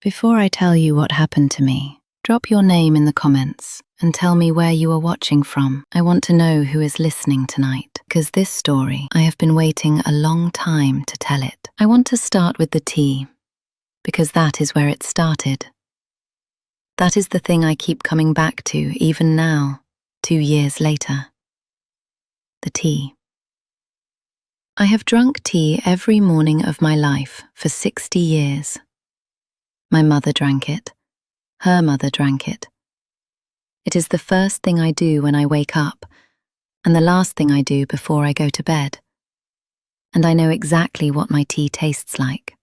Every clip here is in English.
Before I tell you what happened to me, drop your name in the comments and tell me where you are watching from. I want to know who is listening tonight, because this story, I have been waiting a long time to tell it. I want to start with the tea, because that is where it started. That is the thing I keep coming back to even now, 2 years later. The tea. I have drunk tea every morning of my life for 60 years. My mother drank it. Her mother drank it. It is the first thing I do when I wake up, and the last thing I do before I go to bed. And I know exactly what my tea tastes like.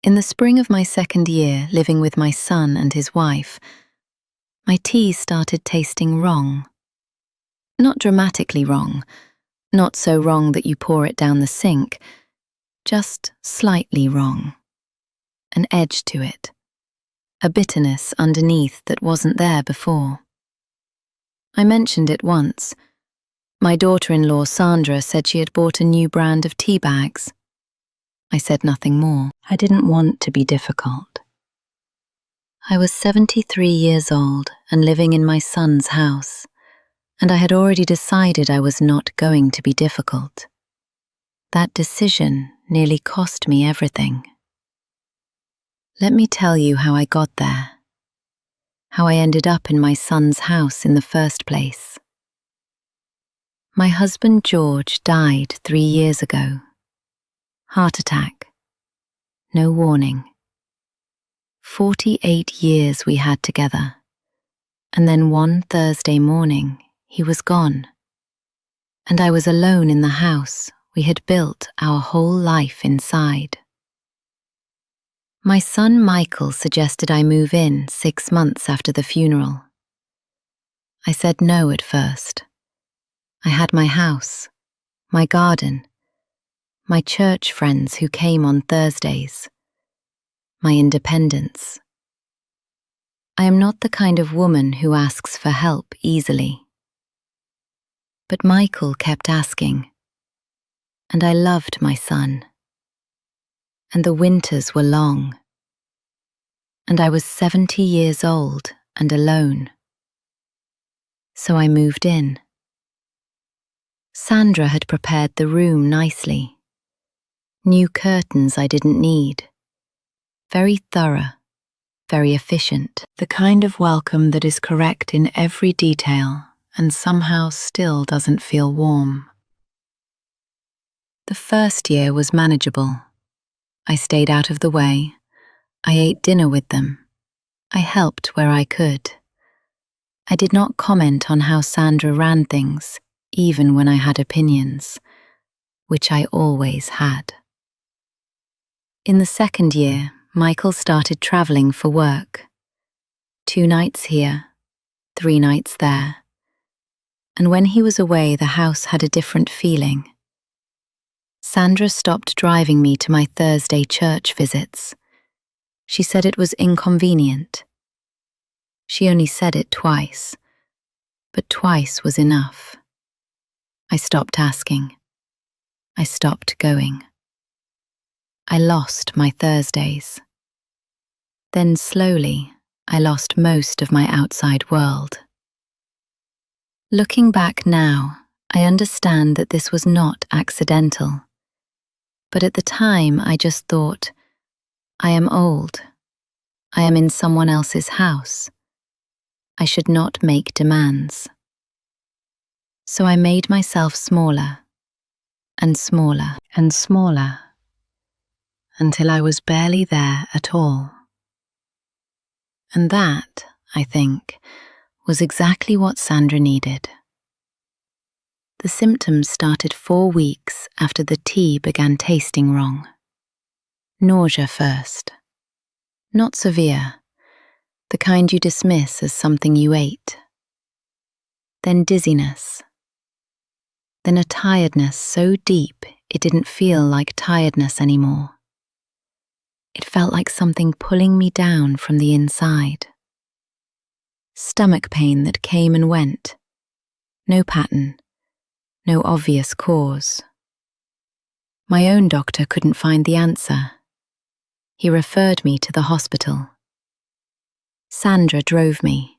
In the spring of my 2nd year living with my son and his wife, my tea started tasting wrong. Not dramatically wrong, not so wrong that you pour it down the sink, just slightly wrong. An edge to it, a bitterness underneath that wasn't there before. I mentioned it once. My daughter-in-law Sandra said she had bought a new brand of tea bags. I said nothing more. I didn't want to be difficult. I was 73 years old and living in my son's house, and I had already decided I was not going to be difficult. That decision nearly cost me everything. Let me tell you how I got there, how I ended up in my son's house in the first place. My husband George died 3 years ago. Heart attack. No warning. 48 years we had together, and then one Thursday morning he was gone, and I was alone in the house we had built our whole life inside. My son Michael suggested I move in 6 months after the funeral. I said no at first. I had my house, my garden, my church friends who came on Thursdays, my independence. I am not the kind of woman who asks for help easily. But Michael kept asking, and I loved my son. And the winters were long, and I was 70 years old and alone. So I moved in. Sandra had prepared the room nicely. New curtains I didn't need. Very thorough, very efficient. The kind of welcome that is correct in every detail and somehow still doesn't feel warm. The first year was manageable. I stayed out of the way. I ate dinner with them. I helped where I could. I did not comment on how Sandra ran things, even when I had opinions, which I always had. In the 2nd year, Michael started traveling for work. 2 nights here, 3 nights there. And when he was away, the house had a different feeling. Sandra stopped driving me to my Thursday church visits. She said it was inconvenient. She only said it twice, but twice was enough. I stopped asking. I stopped going. I lost my Thursdays. Then slowly, I lost most of my outside world. Looking back now, I understand that this was not accidental. But at the time, I just thought, I am old. I am in someone else's house. I should not make demands. So I made myself smaller, and smaller, and smaller, until I was barely there at all. And that, I think, was exactly what Sandra needed. The symptoms started 4 weeks after the tea began tasting wrong. Nausea first. Not severe, the kind you dismiss as something you ate. Then dizziness. Then a tiredness so deep it didn't feel like tiredness anymore. It felt like something pulling me down from the inside. Stomach pain that came and went. No pattern. No obvious cause. My own doctor couldn't find the answer. He referred me to the hospital. Sandra drove me.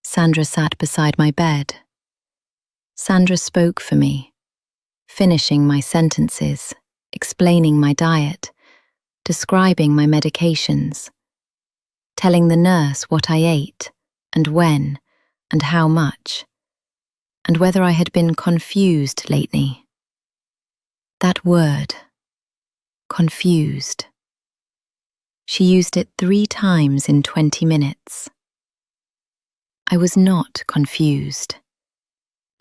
Sandra sat beside my bed. Sandra spoke for me, finishing my sentences, explaining my diet, describing my medications, telling the nurse what I ate and when and how much, and whether I had been confused lately. That word, confused. She used it 3 times in 20 minutes. I was not confused.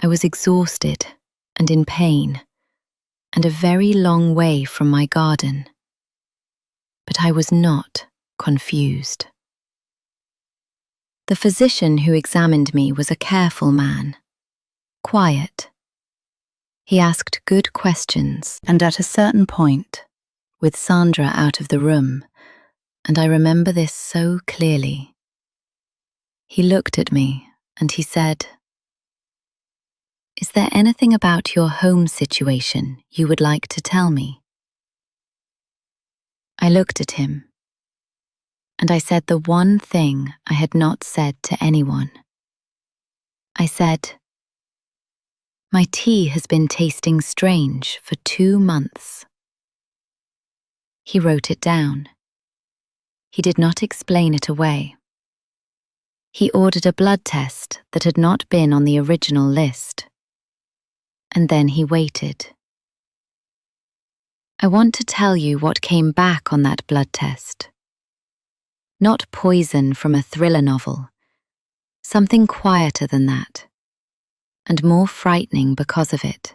I was exhausted and in pain, and a very long way from my garden. But I was not confused. The physician who examined me was a careful man, quiet. He asked good questions, and at a certain point, with Sandra out of the room, and I remember this so clearly, he looked at me and he said, "Is there anything about your home situation you would like to tell me?" I looked at him, and I said the one thing I had not said to anyone. I said, "My tea has been tasting strange for 2 months." He wrote it down. He did not explain it away. He ordered a blood test that had not been on the original list. And then he waited. I want to tell you what came back on that blood test. Not poison from a thriller novel. Something quieter than that, and more frightening because of it.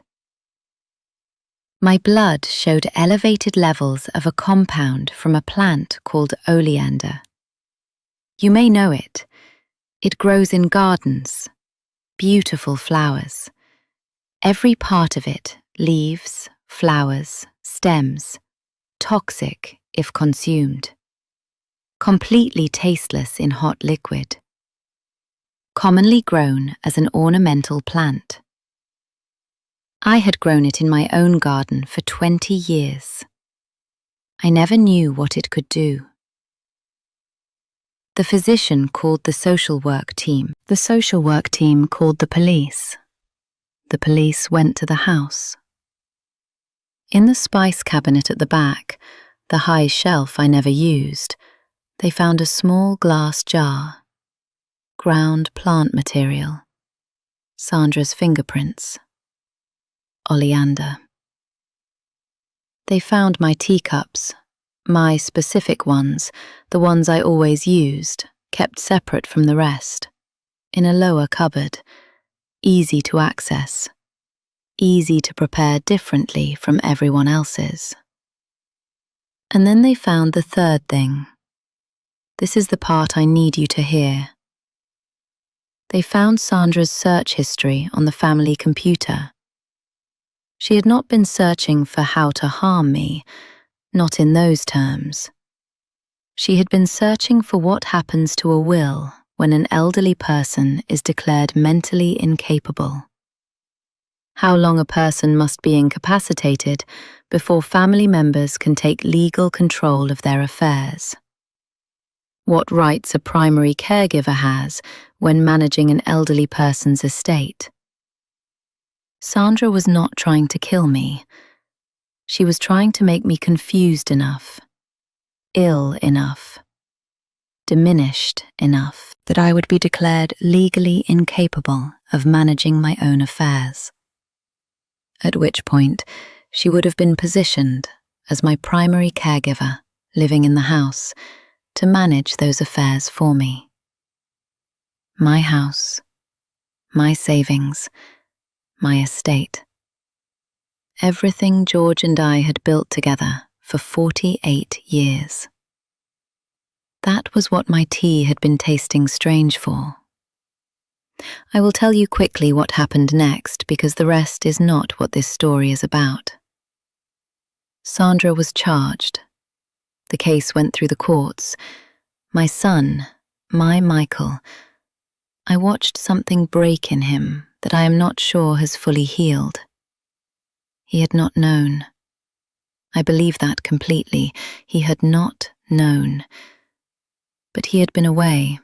My blood showed elevated levels of a compound from a plant called oleander. You may know it. It grows in gardens, beautiful flowers. Every part of it, leaves, flowers, stems, toxic if consumed. Completely tasteless in hot liquid. Commonly grown as an ornamental plant. I had grown it in my own garden for 20 years. I never knew what it could do. The physician called the social work team. The social work team called the police. The police went to the house. In the spice cabinet at the back, the high shelf I never used, they found a small glass jar. Ground plant material. Sandra's fingerprints. Oleander. They found my teacups, my specific ones, the ones I always used, kept separate from the rest, in a lower cupboard, easy to access, easy to prepare differently from everyone else's. And then they found the third thing. This is the part I need you to hear. They found Sandra's search history on the family computer. She had not been searching for how to harm me, not in those terms. She had been searching for what happens to a will when an elderly person is declared mentally incapable. How long a person must be incapacitated before family members can take legal control of their affairs. What rights a primary caregiver has when managing an elderly person's estate. Sandra was not trying to kill me. She was trying to make me confused enough, ill enough, diminished enough that I would be declared legally incapable of managing my own affairs. At which point, she would have been positioned as my primary caregiver living in the house to manage those affairs for me. My house, my savings, my estate. Everything George and I had built together for 48 years. That was what my tea had been tasting strange for. I will tell you quickly what happened next because the rest is not what this story is about. Sandra was charged. The case went through the courts. My son, my Michael, I watched something break in him that I am not sure has fully healed. He had not known. I believe that completely. He had not known. But he had been away.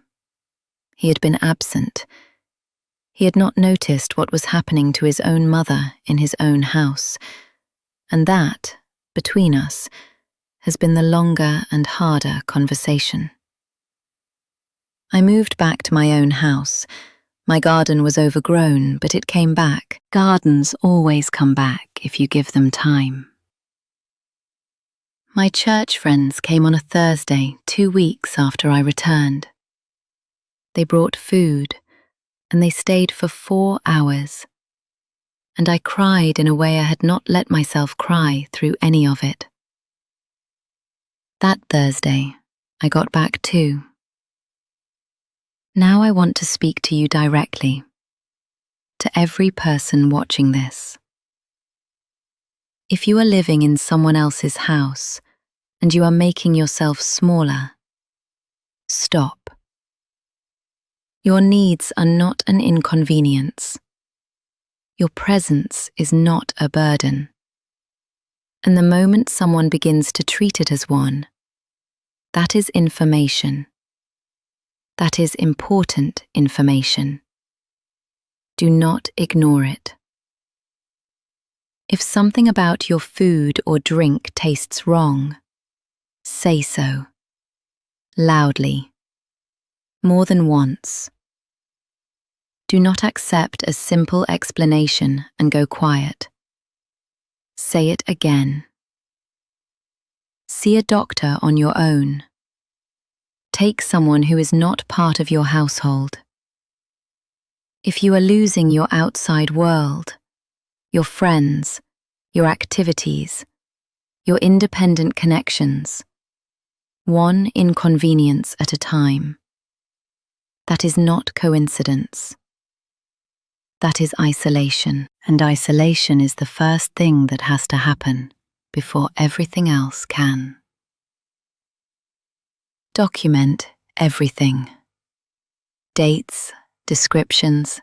He had been absent. He had not noticed what was happening to his own mother in his own house. And that, between us, has been the longer and harder conversation. I moved back to my own house. My garden was overgrown, but it came back. Gardens always come back if you give them time. My church friends came on a Thursday, 2 weeks after I returned. They brought food, and they stayed for 4 hours. And I cried in a way I had not let myself cry through any of it. That Thursday, I got back too. Now I want to speak to you directly, to every person watching this. If you are living in someone else's house and you are making yourself smaller, stop. Your needs are not an inconvenience. Your presence is not a burden. And the moment someone begins to treat it as one, that is information. That is important information. Do not ignore it. If something about your food or drink tastes wrong, say so. Loudly. More than once. Do not accept a simple explanation and go quiet. Say it again. See a doctor on your own. Take someone who is not part of your household. If you are losing your outside world, your friends, your activities, your independent connections, one inconvenience at a time, that is not coincidence. That is isolation, and isolation is the first thing that has to happen before everything else can. Document everything. Dates, descriptions,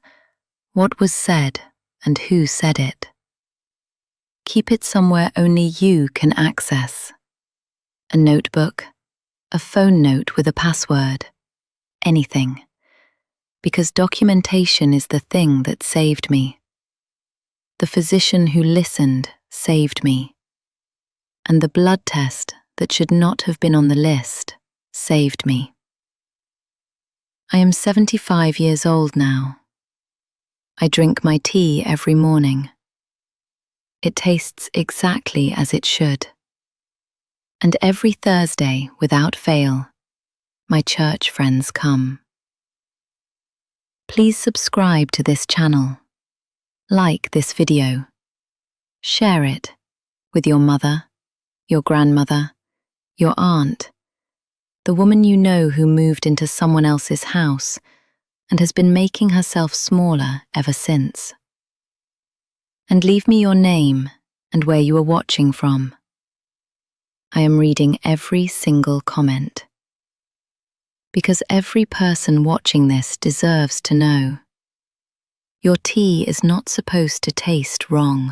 what was said and who said it. Keep it somewhere only you can access. A notebook, a phone note with a password, anything. Because documentation is the thing that saved me. The physician who listened saved me. And the blood test that should not have been on the list saved me. I am 75 years old now. I drink my tea every morning. It tastes exactly as it should. And every Thursday, without fail, my church friends come. Please subscribe to this channel. Like this video. Share it with your mother, your grandmother, your aunt, the woman you know who moved into someone else's house and has been making herself smaller ever since. And leave me your name and where you are watching from. I am reading every single comment. Because every person watching this deserves to know. Your tea is not supposed to taste wrong.